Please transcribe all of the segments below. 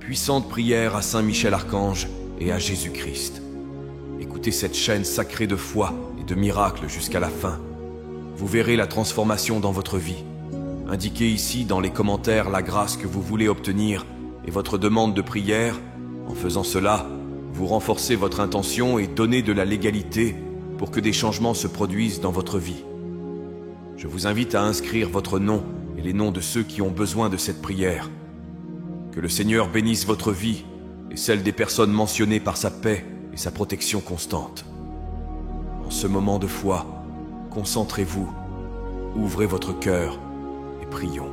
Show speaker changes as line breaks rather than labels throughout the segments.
Puissante prière à Saint Michel Archange et à Jésus-Christ. Écoutez cette chaîne sacrée de foi et de miracles jusqu'à la fin. Vous verrez la transformation dans votre vie. Indiquez ici dans les commentaires la grâce que vous voulez obtenir et votre demande de prière. En faisant cela, vous renforcez votre intention et donnez de la légalité pour que des changements se produisent dans votre vie. Je vous invite à inscrire votre nom et les noms de ceux qui ont besoin de cette prière. Que le Seigneur bénisse votre vie et celle des personnes mentionnées par sa paix et sa protection constante. En ce moment de foi, concentrez-vous, ouvrez votre cœur et prions.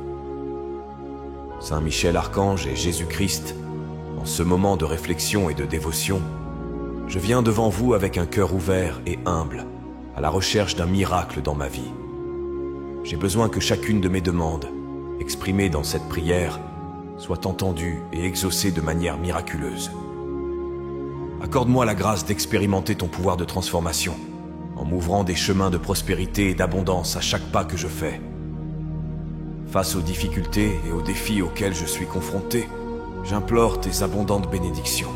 Saint Michel Archange et Jésus-Christ, en ce moment de réflexion et de dévotion, je viens devant vous avec un cœur ouvert et humble, à la recherche d'un miracle dans ma vie. J'ai besoin que chacune de mes demandes, exprimées dans cette prière, soit entendue et exaucée de manière miraculeuse. Accorde-moi la grâce d'expérimenter ton pouvoir de transformation, en m'ouvrant des chemins de prospérité et d'abondance à chaque pas que je fais. Face aux difficultés et aux défis auxquels je suis confronté, j'implore tes abondantes bénédictions.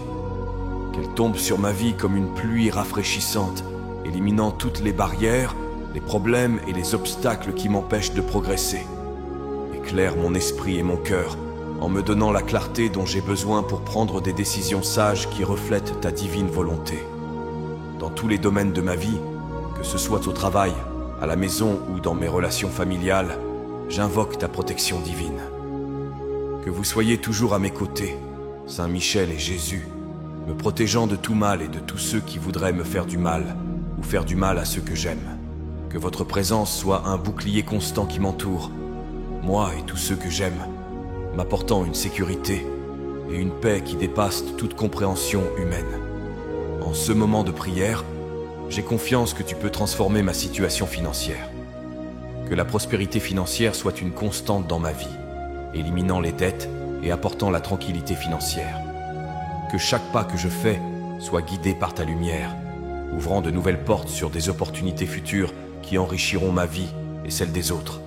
Qu'elles tombent sur ma vie comme une pluie rafraîchissante, éliminant toutes les barrières, les problèmes et les obstacles qui m'empêchent de progresser. Éclaire mon esprit et mon cœur, en me donnant la clarté dont j'ai besoin pour prendre des décisions sages qui reflètent ta divine volonté. Dans tous les domaines de ma vie, que ce soit au travail, à la maison ou dans mes relations familiales, j'invoque ta protection divine. Que vous soyez toujours à mes côtés, Saint Michel et Jésus, me protégeant de tout mal et de tous ceux qui voudraient me faire du mal ou faire du mal à ceux que j'aime. Que votre présence soit un bouclier constant qui m'entoure, moi et tous ceux que j'aime, m'apportant une sécurité et une paix qui dépassent toute compréhension humaine. En ce moment de prière, j'ai confiance que tu peux transformer ma situation financière. Que la prospérité financière soit une constante dans ma vie, éliminant les dettes et apportant la tranquillité financière. Que chaque pas que je fais soit guidé par ta lumière, ouvrant de nouvelles portes sur des opportunités futures qui enrichiront ma vie et celle des autres.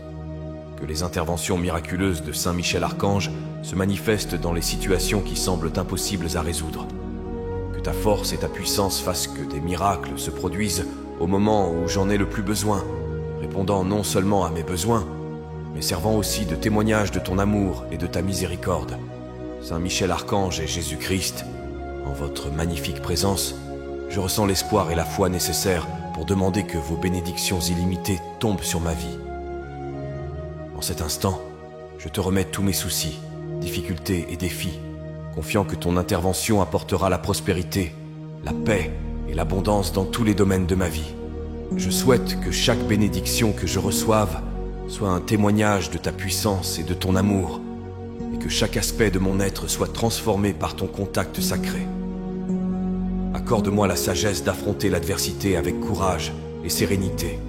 Que les interventions miraculeuses de Saint Michel Archange se manifestent dans les situations qui semblent impossibles à résoudre. Que ta force et ta puissance fassent que des miracles se produisent au moment où j'en ai le plus besoin, répondant non seulement à mes besoins, mais servant aussi de témoignage de ton amour et de ta miséricorde. Saint Michel Archange et Jésus-Christ, en votre magnifique présence, je ressens l'espoir et la foi nécessaires pour demander que vos bénédictions illimitées tombent sur ma vie. En cet instant, je te remets tous mes soucis, difficultés et défis, confiant que ton intervention apportera la prospérité, la paix et l'abondance dans tous les domaines de ma vie. Je souhaite que chaque bénédiction que je reçoive soit un témoignage de ta puissance et de ton amour, et que chaque aspect de mon être soit transformé par ton contact sacré. Accorde-moi la sagesse d'affronter l'adversité avec courage et sérénité.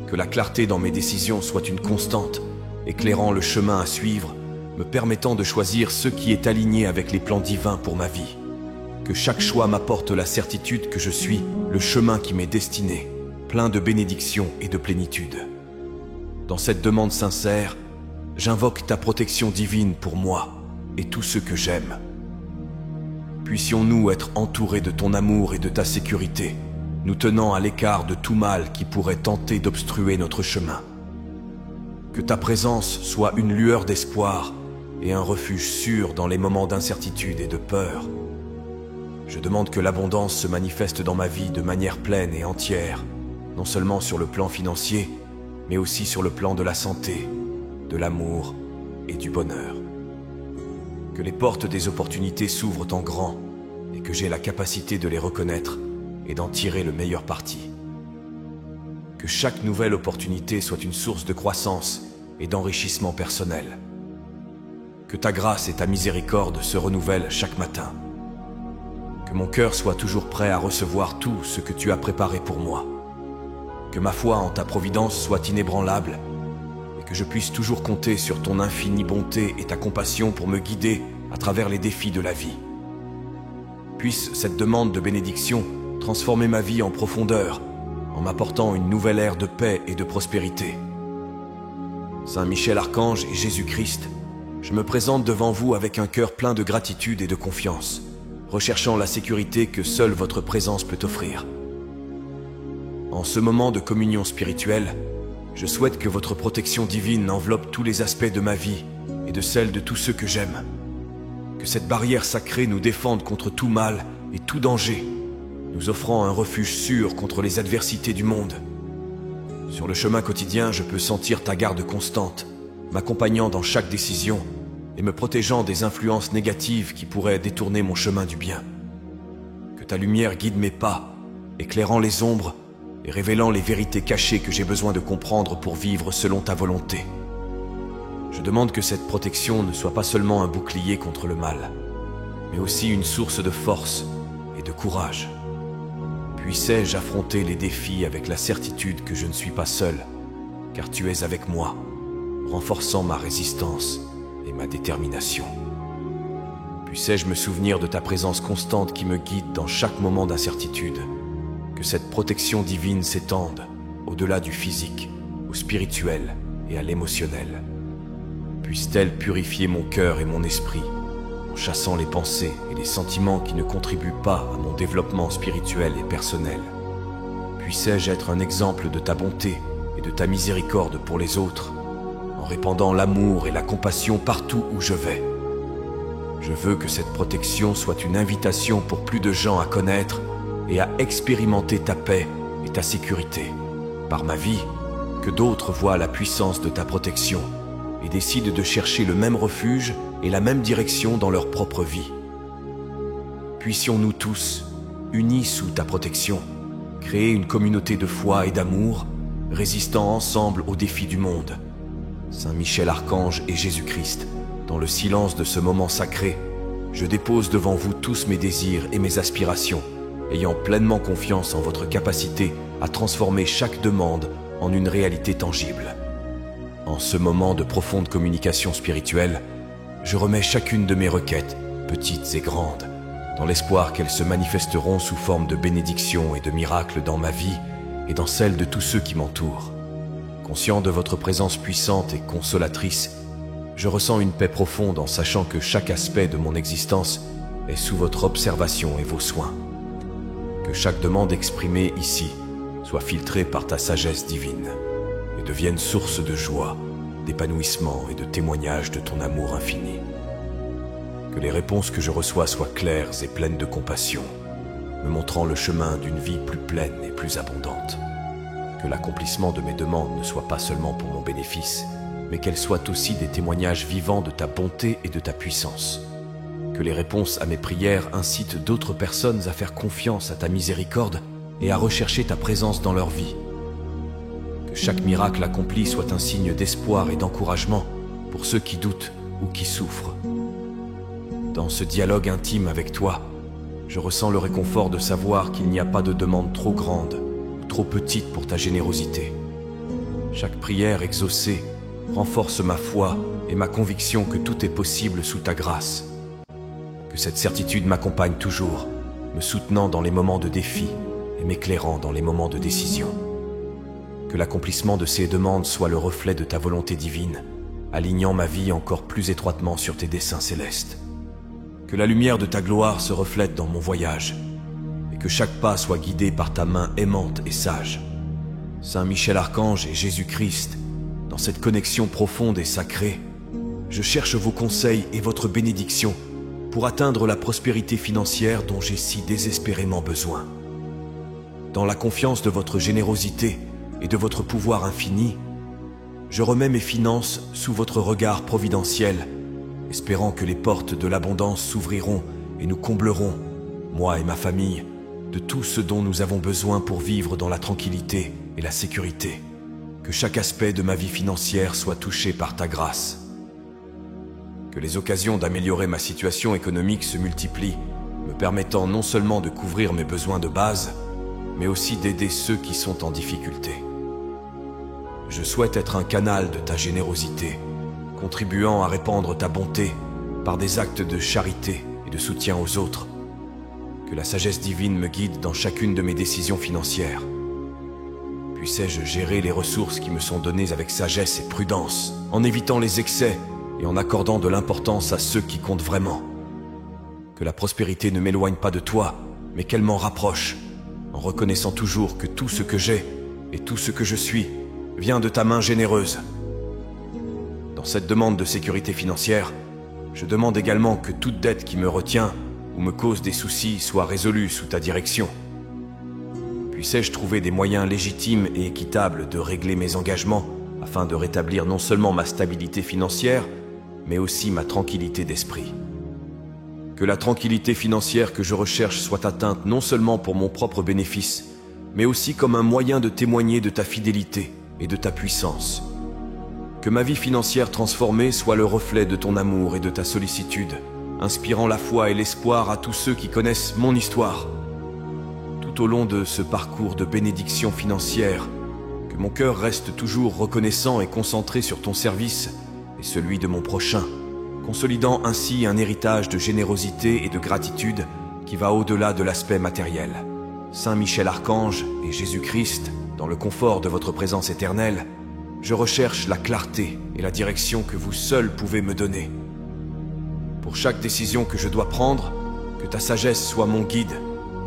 Que la clarté dans mes décisions soit une constante, éclairant le chemin à suivre, me permettant de choisir ce qui est aligné avec les plans divins pour ma vie. Que chaque choix m'apporte la certitude que je suis le chemin qui m'est destiné, plein de bénédictions et de plénitude. Dans cette demande sincère, j'invoque ta protection divine pour moi et tous ceux que j'aime. Puissions-nous être entourés de ton amour et de ta sécurité, nous tenant à l'écart de tout mal qui pourrait tenter d'obstruer notre chemin. Que ta présence soit une lueur d'espoir et un refuge sûr dans les moments d'incertitude et de peur. Je demande que l'abondance se manifeste dans ma vie de manière pleine et entière, non seulement sur le plan financier, mais aussi sur le plan de la santé, de l'amour et du bonheur. Que les portes des opportunités s'ouvrent en grand et que j'ai la capacité de les reconnaître et d'en tirer le meilleur parti. Que chaque nouvelle opportunité soit une source de croissance et d'enrichissement personnel. Que ta grâce et ta miséricorde se renouvellent chaque matin. Que mon cœur soit toujours prêt à recevoir tout ce que tu as préparé pour moi. Que ma foi en ta providence soit inébranlable et que je puisse toujours compter sur ton infinie bonté et ta compassion pour me guider à travers les défis de la vie. Puisse cette demande de bénédiction transformer ma vie en profondeur, en m'apportant une nouvelle ère de paix et de prospérité. Saint Michel Archange et Jésus-Christ, Je me présente devant vous avec un cœur plein de gratitude et de confiance, recherchant la sécurité que seule votre présence peut offrir. En ce moment de communion spirituelle, je souhaite que votre protection divine enveloppe tous les aspects de ma vie et de celle de tous ceux que j'aime. Que cette barrière sacrée nous défende contre tout mal et tout danger, nous offrant un refuge sûr contre les adversités du monde. Sur le chemin quotidien, je peux sentir ta garde constante, m'accompagnant dans chaque décision et me protégeant des influences négatives qui pourraient détourner mon chemin du bien. Que ta lumière guide mes pas, éclairant les ombres et révélant les vérités cachées que j'ai besoin de comprendre pour vivre selon ta volonté. Je demande que cette protection ne soit pas seulement un bouclier contre le mal, mais aussi une source de force et de courage. Puissais-je affronter les défis avec la certitude que je ne suis pas seul, car tu es avec moi, renforçant ma résistance et ma détermination. Puissais-je me souvenir de ta présence constante qui me guide dans chaque moment d'incertitude. Que cette protection divine s'étende au-delà du physique, au spirituel et à l'émotionnel. Puisse-t-elle purifier mon cœur et mon esprit, en chassant les pensées et les sentiments qui ne contribuent pas à mon développement spirituel et personnel. Puissais-je être un exemple de ta bonté et de ta miséricorde pour les autres, en répandant l'amour et la compassion partout où je vais. Je veux que cette protection soit une invitation pour plus de gens à connaître et à expérimenter ta paix et ta sécurité. Par ma vie, que d'autres voient la puissance de ta protection et décident de chercher le même refuge et la même direction dans leur propre vie. Puissions-nous tous, unis sous ta protection, créer une communauté de foi et d'amour, résistant ensemble aux défis du monde. Saint Michel Archange et Jésus-Christ, dans le silence de ce moment sacré, je dépose devant vous tous mes désirs et mes aspirations, ayant pleinement confiance en votre capacité à transformer chaque demande en une réalité tangible. En ce moment de profonde communication spirituelle, je remets chacune de mes requêtes, petites et grandes, dans l'espoir qu'elles se manifesteront sous forme de bénédictions et de miracles dans ma vie et dans celle de tous ceux qui m'entourent. Conscient de votre présence puissante et consolatrice, je ressens une paix profonde en sachant que chaque aspect de mon existence est sous votre observation et vos soins. Que chaque demande exprimée ici soit filtrée par ta sagesse divine et devienne source de joie, d'épanouissement et de témoignage de ton amour infini. Que les réponses que je reçois soient claires et pleines de compassion, me montrant le chemin d'une vie plus pleine et plus abondante. Que l'accomplissement de mes demandes ne soit pas seulement pour mon bénéfice, mais qu'elles soient aussi des témoignages vivants de ta bonté et de ta puissance. Que les réponses à mes prières incitent d'autres personnes à faire confiance à ta miséricorde et à rechercher ta présence dans leur vie. Que chaque miracle accompli soit un signe d'espoir et d'encouragement pour ceux qui doutent ou qui souffrent. Dans ce dialogue intime avec toi, je ressens le réconfort de savoir qu'il n'y a pas de demande trop grande ou trop petite pour ta générosité. Chaque prière exaucée renforce ma foi et ma conviction que tout est possible sous ta grâce. Que cette certitude m'accompagne toujours, me soutenant dans les moments de défi et m'éclairant dans les moments de décision. Que l'accomplissement de ces demandes soit le reflet de ta volonté divine, alignant ma vie encore plus étroitement sur tes desseins célestes. Que la lumière de ta gloire se reflète dans mon voyage, et que chaque pas soit guidé par ta main aimante et sage. Saint Michel Archange et Jésus-Christ, dans cette connexion profonde et sacrée, je cherche vos conseils et votre bénédiction pour atteindre la prospérité financière dont j'ai si désespérément besoin. Dans la confiance de votre générosité et de votre pouvoir infini, je remets mes finances sous votre regard providentiel, espérant que les portes de l'abondance s'ouvriront et nous comblerons, moi et ma famille, de tout ce dont nous avons besoin pour vivre dans la tranquillité et la sécurité. Que chaque aspect de ma vie financière soit touché par ta grâce. Que les occasions d'améliorer ma situation économique se multiplient, me permettant non seulement de couvrir mes besoins de base, mais aussi d'aider ceux qui sont en difficulté. Je souhaite être un canal de ta générosité, contribuant à répandre ta bonté par des actes de charité et de soutien aux autres. Que la sagesse divine me guide dans chacune de mes décisions financières. Puissais-je gérer les ressources qui me sont données avec sagesse et prudence, en évitant les excès et en accordant de l'importance à ceux qui comptent vraiment. Que la prospérité ne m'éloigne pas de toi, mais qu'elle m'en rapproche, en reconnaissant toujours que tout ce que j'ai et tout ce que je suis vient de ta main généreuse. Dans cette demande de sécurité financière, je demande également que toute dette qui me retient ou me cause des soucis soit résolue sous ta direction. Puissais-je trouver des moyens légitimes et équitables de régler mes engagements afin de rétablir non seulement ma stabilité financière, mais aussi ma tranquillité d'esprit. Que la tranquillité financière que je recherche soit atteinte non seulement pour mon propre bénéfice, mais aussi comme un moyen de témoigner de ta fidélité et de ta puissance. Que ma vie financière transformée soit le reflet de ton amour et de ta sollicitude, inspirant la foi et l'espoir à tous ceux qui connaissent mon histoire. Tout au long de ce parcours de bénédiction financière, que mon cœur reste toujours reconnaissant et concentré sur ton service et celui de mon prochain, consolidant ainsi un héritage de générosité et de gratitude qui va au-delà de l'aspect matériel. Saint Michel Archange et Jésus-Christ, dans le confort de votre présence éternelle, je recherche la clarté et la direction que vous seuls pouvez me donner. Pour chaque décision que je dois prendre, que ta sagesse soit mon guide,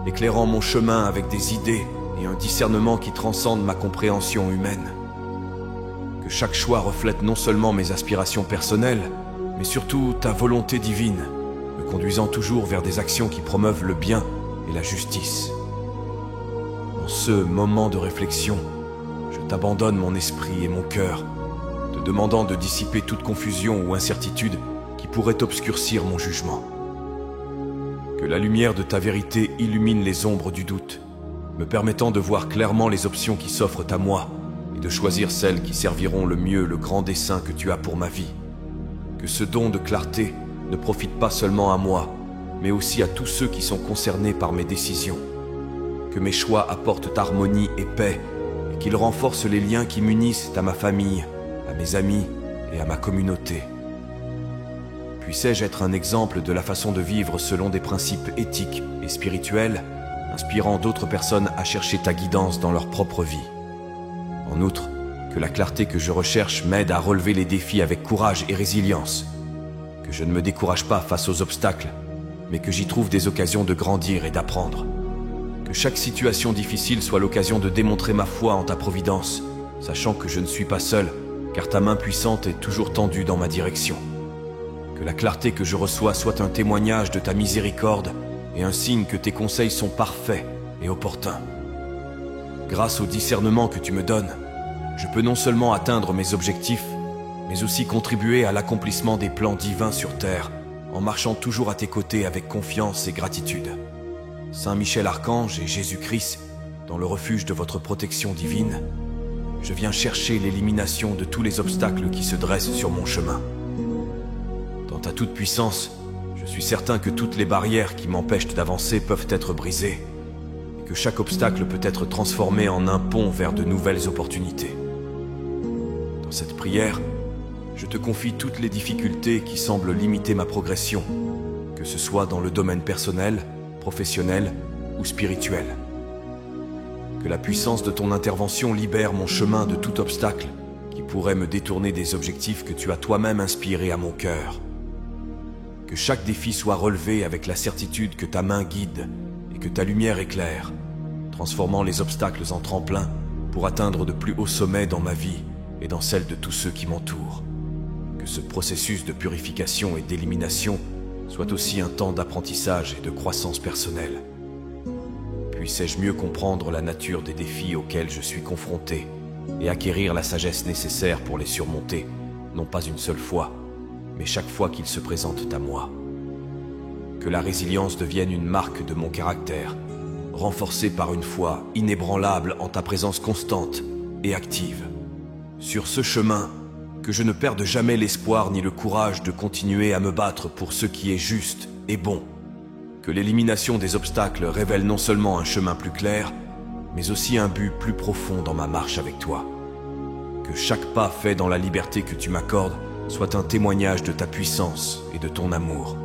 éclairant mon chemin avec des idées et un discernement qui transcende ma compréhension humaine. Que chaque choix reflète non seulement mes aspirations personnelles, mais surtout ta volonté divine, me conduisant toujours vers des actions qui promeuvent le bien et la justice. En ce moment de réflexion, je t'abandonne mon esprit et mon cœur, te demandant de dissiper toute confusion ou incertitude qui pourrait obscurcir mon jugement. Que la lumière de ta vérité illumine les ombres du doute, me permettant de voir clairement les options qui s'offrent à moi et de choisir celles qui serviront le mieux le grand dessein que tu as pour ma vie. Que ce don de clarté ne profite pas seulement à moi, mais aussi à tous ceux qui sont concernés par mes décisions. Que mes choix apportent harmonie et paix, et qu'ils renforcent les liens qui m'unissent à ma famille, à mes amis et à ma communauté. Puissais-je être un exemple de la façon de vivre selon des principes éthiques et spirituels, inspirant d'autres personnes à chercher ta guidance dans leur propre vie. En outre, que la clarté que je recherche m'aide à relever les défis avec courage et résilience. Que je ne me décourage pas face aux obstacles, mais que j'y trouve des occasions de grandir et d'apprendre. Que chaque situation difficile soit l'occasion de démontrer ma foi en ta providence, sachant que je ne suis pas seul, car ta main puissante est toujours tendue dans ma direction. Que la clarté que je reçois soit un témoignage de ta miséricorde et un signe que tes conseils sont parfaits et opportuns. Grâce au discernement que tu me donnes, je peux non seulement atteindre mes objectifs, mais aussi contribuer à l'accomplissement des plans divins sur terre, en marchant toujours à tes côtés avec confiance et gratitude. Saint Michel Archange et Jésus-Christ, dans le refuge de votre protection divine, je viens chercher l'élimination de tous les obstacles qui se dressent sur mon chemin. Dans ta toute-puissance, je suis certain que toutes les barrières qui m'empêchent d'avancer peuvent être brisées, et que chaque obstacle peut être transformé en un pont vers de nouvelles opportunités. Dans cette prière, je te confie toutes les difficultés qui semblent limiter ma progression, que ce soit dans le domaine personnel, professionnel ou spirituel. Que la puissance de ton intervention libère mon chemin de tout obstacle qui pourrait me détourner des objectifs que tu as toi-même inspirés à mon cœur. Que chaque défi soit relevé avec la certitude que ta main guide et que ta lumière éclaire, transformant les obstacles en tremplins pour atteindre de plus hauts sommets dans ma vie et dans celle de tous ceux qui m'entourent. Que ce processus de purification et d'élimination soit aussi un temps d'apprentissage et de croissance personnelle. Puissais-je mieux comprendre la nature des défis auxquels je suis confronté et acquérir la sagesse nécessaire pour les surmonter, non pas une seule fois, mais chaque fois qu'ils se présentent à moi. Que la résilience devienne une marque de mon caractère, renforcée par une foi inébranlable en ta présence constante et active. Sur ce chemin, que je ne perde jamais l'espoir ni le courage de continuer à me battre pour ce qui est juste et bon. Que l'élimination des obstacles révèle non seulement un chemin plus clair, mais aussi un but plus profond dans ma marche avec toi. Que chaque pas fait dans la liberté que tu m'accordes soit un témoignage de ta puissance et de ton amour.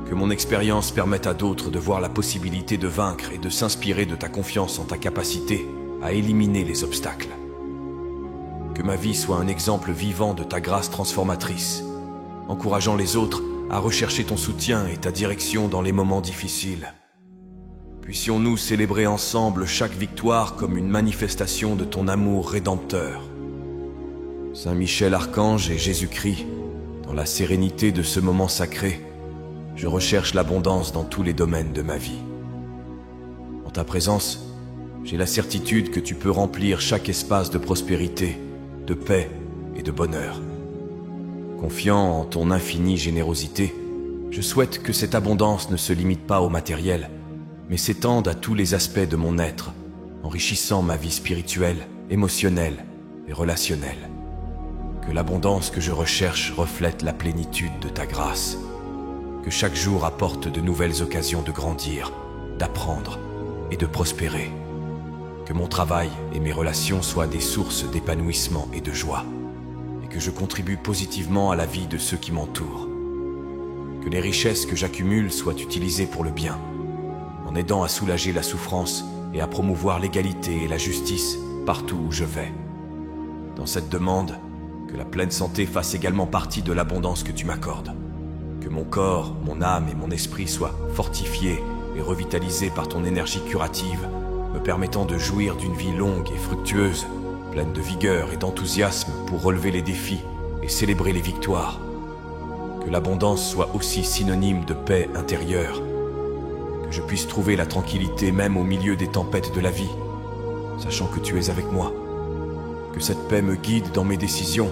Que mon expérience permette à d'autres de voir la possibilité de vaincre et de s'inspirer de ta confiance en ta capacité à éliminer les obstacles. Que ma vie soit un exemple vivant de ta grâce transformatrice, encourageant les autres à rechercher ton soutien et ta direction dans les moments difficiles. Puissions-nous célébrer ensemble chaque victoire comme une manifestation de ton amour rédempteur. Saint Michel Archange et Jésus-Christ, dans la sérénité de ce moment sacré, je recherche l'abondance dans tous les domaines de ma vie. En ta présence, j'ai la certitude que tu peux remplir chaque espace de prospérité, de paix et de bonheur. Confiant en ton infinie générosité, je souhaite que cette abondance ne se limite pas au matériel, mais s'étende à tous les aspects de mon être, enrichissant ma vie spirituelle, émotionnelle et relationnelle. Que l'abondance que je recherche reflète la plénitude de ta grâce. Que chaque jour apporte de nouvelles occasions de grandir, d'apprendre et de prospérer. Que mon travail et mes relations soient des sources d'épanouissement et de joie, et que je contribue positivement à la vie de ceux qui m'entourent. Que les richesses que j'accumule soient utilisées pour le bien, en aidant à soulager la souffrance et à promouvoir l'égalité et la justice partout où je vais. Dans cette demande, que la pleine santé fasse également partie de l'abondance que tu m'accordes. Que mon corps, mon âme et mon esprit soient fortifiés et revitalisés par ton énergie curative, me permettant de jouir d'une vie longue et fructueuse, pleine de vigueur et d'enthousiasme pour relever les défis et célébrer les victoires. Que l'abondance soit aussi synonyme de paix intérieure, que je puisse trouver la tranquillité même au milieu des tempêtes de la vie, sachant que tu es avec moi. Que cette paix me guide dans mes décisions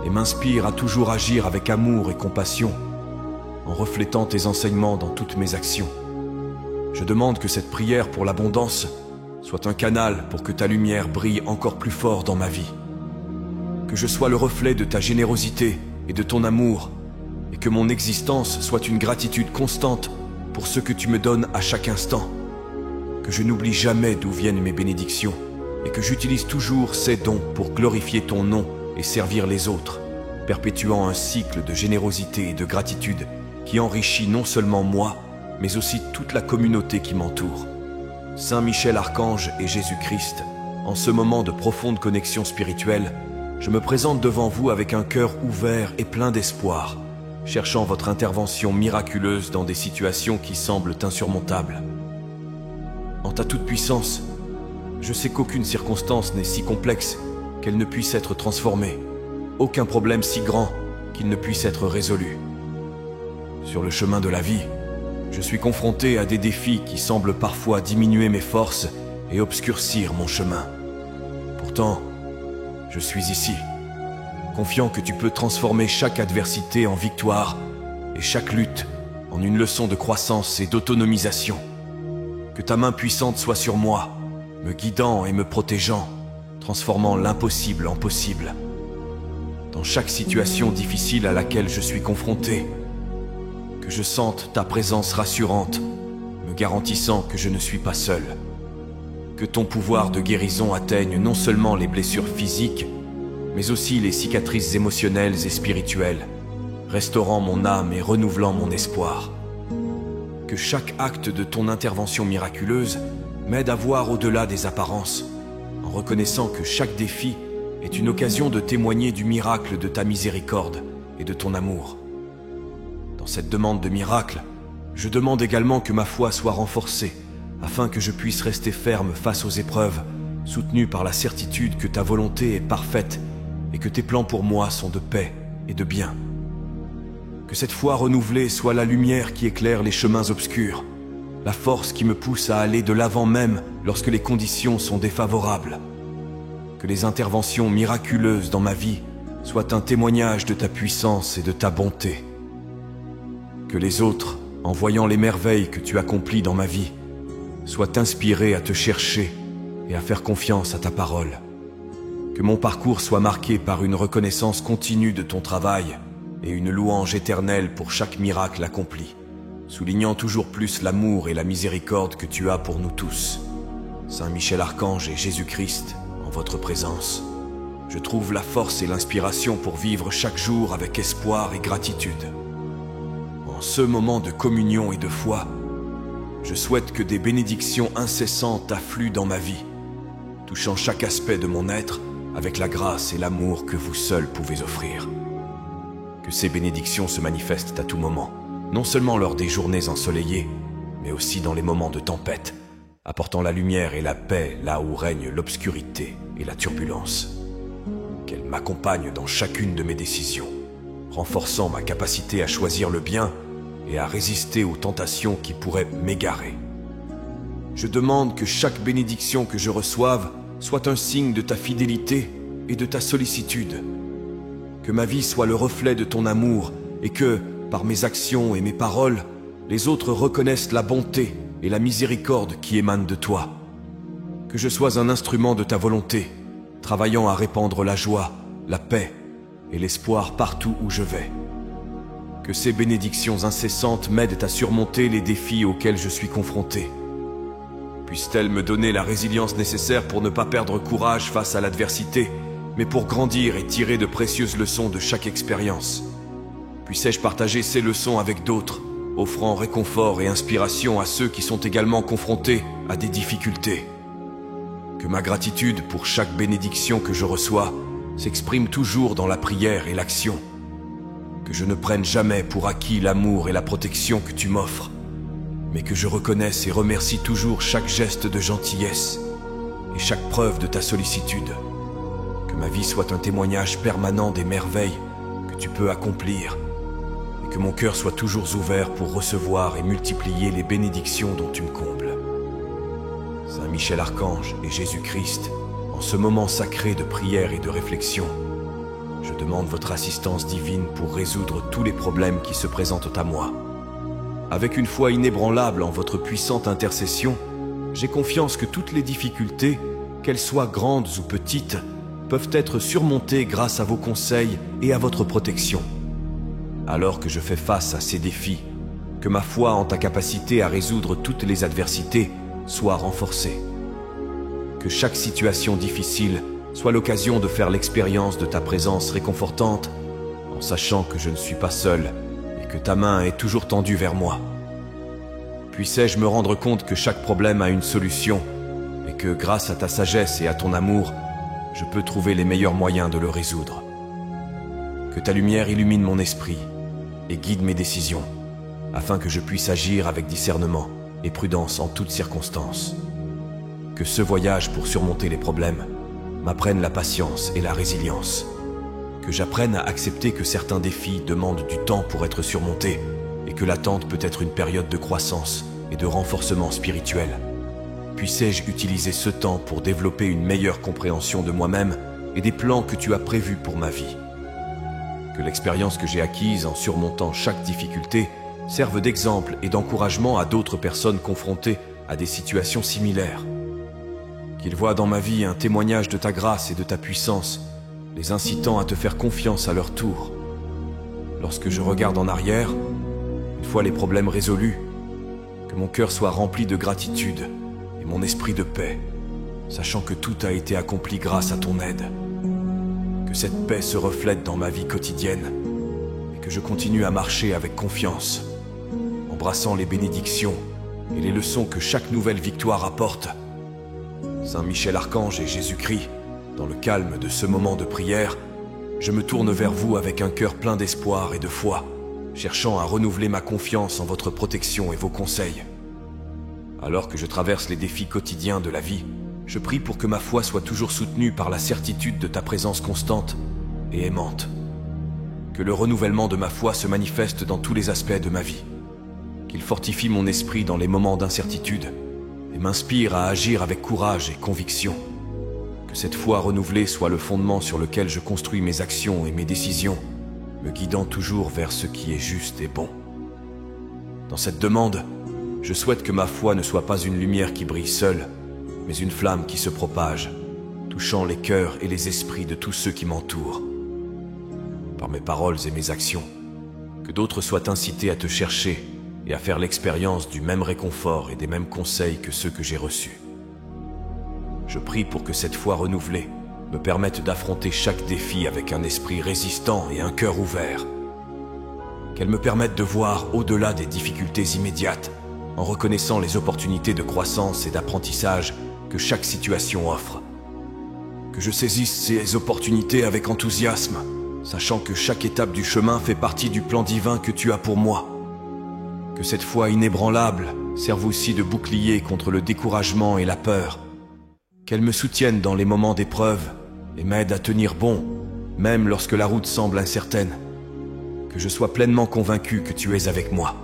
et m'inspire à toujours agir avec amour et compassion, en reflétant tes enseignements dans toutes mes actions. Je demande que cette prière pour l'abondance soit un canal pour que ta lumière brille encore plus fort dans ma vie. Que je sois le reflet de ta générosité et de ton amour, et que mon existence soit une gratitude constante pour ce que tu me donnes à chaque instant. Que je n'oublie jamais d'où viennent mes bénédictions, et que j'utilise toujours ces dons pour glorifier ton nom et servir les autres, perpétuant un cycle de générosité et de gratitude qui enrichit non seulement moi, mais aussi toute la communauté qui m'entoure. Saint Michel Archange et Jésus-Christ, en ce moment de profonde connexion spirituelle, je me présente devant vous avec un cœur ouvert et plein d'espoir, cherchant votre intervention miraculeuse dans des situations qui semblent insurmontables. En ta toute-puissance, je sais qu'aucune circonstance n'est si complexe qu'elle ne puisse être transformée, aucun problème si grand qu'il ne puisse être résolu. Sur le chemin de la vie, je suis confronté à des défis qui semblent parfois diminuer mes forces et obscurcir mon chemin. Pourtant, je suis ici, confiant que tu peux transformer chaque adversité en victoire et chaque lutte en une leçon de croissance et d'autonomisation. Que ta main puissante soit sur moi, me guidant et me protégeant, transformant l'impossible en possible. Dans chaque situation difficile à laquelle je suis confronté, que je sente ta présence rassurante, me garantissant que je ne suis pas seul. Que ton pouvoir de guérison atteigne non seulement les blessures physiques, mais aussi les cicatrices émotionnelles et spirituelles, restaurant mon âme et renouvelant mon espoir. Que chaque acte de ton intervention miraculeuse m'aide à voir au-delà des apparences, en reconnaissant que chaque défi est une occasion de témoigner du miracle de ta miséricorde et de ton amour. Dans cette demande de miracle, je demande également que ma foi soit renforcée, afin que je puisse rester ferme face aux épreuves, soutenu par la certitude que ta volonté est parfaite et que tes plans pour moi sont de paix et de bien. Que cette foi renouvelée soit la lumière qui éclaire les chemins obscurs, la force qui me pousse à aller de l'avant même lorsque les conditions sont défavorables. Que les interventions miraculeuses dans ma vie soient un témoignage de ta puissance et de ta bonté. Que les autres, en voyant les merveilles que tu accomplis dans ma vie, soient inspirés à te chercher et à faire confiance à ta parole. Que mon parcours soit marqué par une reconnaissance continue de ton travail et une louange éternelle pour chaque miracle accompli, soulignant toujours plus l'amour et la miséricorde que tu as pour nous tous. Saint Michel Archange et Jésus-Christ, en votre présence, je trouve la force et l'inspiration pour vivre chaque jour avec espoir et gratitude. En ce moment de communion et de foi, je souhaite que des bénédictions incessantes affluent dans ma vie, touchant chaque aspect de mon être avec la grâce et l'amour que vous seuls pouvez offrir. Que ces bénédictions se manifestent à tout moment, non seulement lors des journées ensoleillées, mais aussi dans les moments de tempête, apportant la lumière et la paix là où règne l'obscurité et la turbulence. Qu'elles m'accompagnent dans chacune de mes décisions, renforçant ma capacité à choisir le bien et à résister aux tentations qui pourraient m'égarer. Je demande que chaque bénédiction que je reçoive soit un signe de ta fidélité et de ta sollicitude. Que ma vie soit le reflet de ton amour et que, par mes actions et mes paroles, les autres reconnaissent la bonté et la miséricorde qui émanent de toi. Que je sois un instrument de ta volonté, travaillant à répandre la joie, la paix et l'espoir partout où je vais. Que ces bénédictions incessantes m'aident à surmonter les défis auxquels je suis confronté. Puisse-t-elle me donner la résilience nécessaire pour ne pas perdre courage face à l'adversité, mais pour grandir et tirer de précieuses leçons de chaque expérience. Puissais-je partager ces leçons avec d'autres, offrant réconfort et inspiration à ceux qui sont également confrontés à des difficultés. Que ma gratitude pour chaque bénédiction que je reçois s'exprime toujours dans la prière et l'action. Que je ne prenne jamais pour acquis l'amour et la protection que tu m'offres, mais que je reconnaisse et remercie toujours chaque geste de gentillesse et chaque preuve de ta sollicitude. Que ma vie soit un témoignage permanent des merveilles que tu peux accomplir, et que mon cœur soit toujours ouvert pour recevoir et multiplier les bénédictions dont tu me combles. Saint Michel Archange et Jésus-Christ, en ce moment sacré de prière et de réflexion, je demande votre assistance divine pour résoudre tous les problèmes qui se présentent à moi. Avec une foi inébranlable en votre puissante intercession, j'ai confiance que toutes les difficultés, qu'elles soient grandes ou petites, peuvent être surmontées grâce à vos conseils et à votre protection. Alors que je fais face à ces défis, que ma foi en ta capacité à résoudre toutes les adversités soit renforcée. Que chaque situation difficile soit l'occasion de faire l'expérience de ta présence réconfortante, en sachant que je ne suis pas seul et que ta main est toujours tendue vers moi. Puissais-je me rendre compte que chaque problème a une solution et que grâce à ta sagesse et à ton amour, je peux trouver les meilleurs moyens de le résoudre. Que ta lumière illumine mon esprit et guide mes décisions, afin que je puisse agir avec discernement et prudence en toutes circonstances. Que ce voyage pour surmonter les problèmes m'apprenne la patience et la résilience. Que j'apprenne à accepter que certains défis demandent du temps pour être surmontés et que l'attente peut être une période de croissance et de renforcement spirituel. Puissais-je utiliser ce temps pour développer une meilleure compréhension de moi-même et des plans que tu as prévus pour ma vie. Que l'expérience que j'ai acquise en surmontant chaque difficulté serve d'exemple et d'encouragement à d'autres personnes confrontées à des situations similaires. Qu'ils voient dans ma vie un témoignage de ta grâce et de ta puissance, les incitant à te faire confiance à leur tour. Lorsque je regarde en arrière, une fois les problèmes résolus, que mon cœur soit rempli de gratitude et mon esprit de paix, sachant que tout a été accompli grâce à ton aide. Que cette paix se reflète dans ma vie quotidienne et que je continue à marcher avec confiance, embrassant les bénédictions et les leçons que chaque nouvelle victoire apporte. Saint Michel Archange et Jésus-Christ, dans le calme de ce moment de prière, je me tourne vers vous avec un cœur plein d'espoir et de foi, cherchant à renouveler ma confiance en votre protection et vos conseils. Alors que je traverse les défis quotidiens de la vie, je prie pour que ma foi soit toujours soutenue par la certitude de ta présence constante et aimante. Que le renouvellement de ma foi se manifeste dans tous les aspects de ma vie. Qu'il fortifie mon esprit dans les moments d'incertitude et m'inspire à agir avec courage et conviction. Que cette foi renouvelée soit le fondement sur lequel je construis mes actions et mes décisions, me guidant toujours vers ce qui est juste et bon. Dans cette demande, je souhaite que ma foi ne soit pas une lumière qui brille seule, mais une flamme qui se propage, touchant les cœurs et les esprits de tous ceux qui m'entourent. Par mes paroles et mes actions, que d'autres soient incités à te chercher et à faire l'expérience du même réconfort et des mêmes conseils que ceux que j'ai reçus. Je prie pour que cette foi renouvelée me permette d'affronter chaque défi avec un esprit résistant et un cœur ouvert. Qu'elle me permette de voir au-delà des difficultés immédiates, en reconnaissant les opportunités de croissance et d'apprentissage que chaque situation offre. Que je saisisse ces opportunités avec enthousiasme, sachant que chaque étape du chemin fait partie du plan divin que tu as pour moi. Que cette foi inébranlable serve aussi de bouclier contre le découragement et la peur. Qu'elle me soutienne dans les moments d'épreuve et m'aide à tenir bon, même lorsque la route semble incertaine. Que je sois pleinement convaincu que tu es avec moi,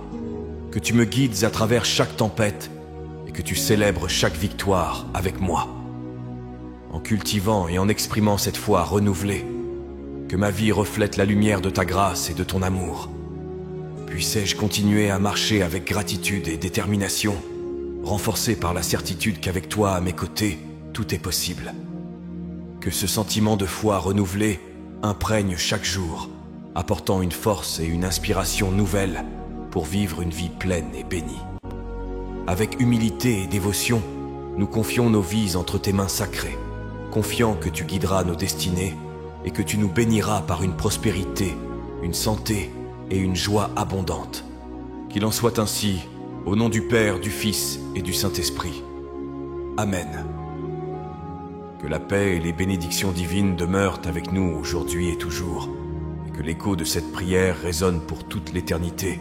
que tu me guides à travers chaque tempête et que tu célèbres chaque victoire avec moi. En cultivant et en exprimant cette foi renouvelée, que ma vie reflète la lumière de ta grâce et de ton amour. Puissais-je continuer à marcher avec gratitude et détermination, renforcé par la certitude qu'avec toi à mes côtés, tout est possible. Que ce sentiment de foi renouvelé imprègne chaque jour, apportant une force et une inspiration nouvelles pour vivre une vie pleine et bénie. Avec humilité et dévotion, nous confions nos vies entre tes mains sacrées, confiant que tu guideras nos destinées et que tu nous béniras par une prospérité, une santé et une joie abondante. Qu'il en soit ainsi, au nom du Père, du Fils et du Saint-Esprit. Amen. Que la paix et les bénédictions divines demeurent avec nous aujourd'hui et toujours, et que l'écho de cette prière résonne pour toute l'éternité,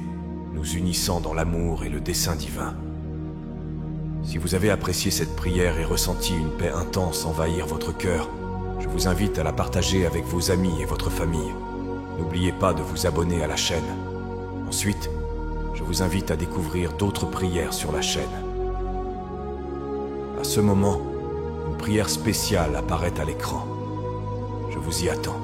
nous unissant dans l'amour et le dessein divin. Si vous avez apprécié cette prière et ressenti une paix intense envahir votre cœur, je vous invite à la partager avec vos amis et votre famille. N'oubliez pas de vous abonner à la chaîne. Ensuite, je vous invite à découvrir d'autres prières sur la chaîne. À ce moment, une prière spéciale apparaît à l'écran. Je vous y attends.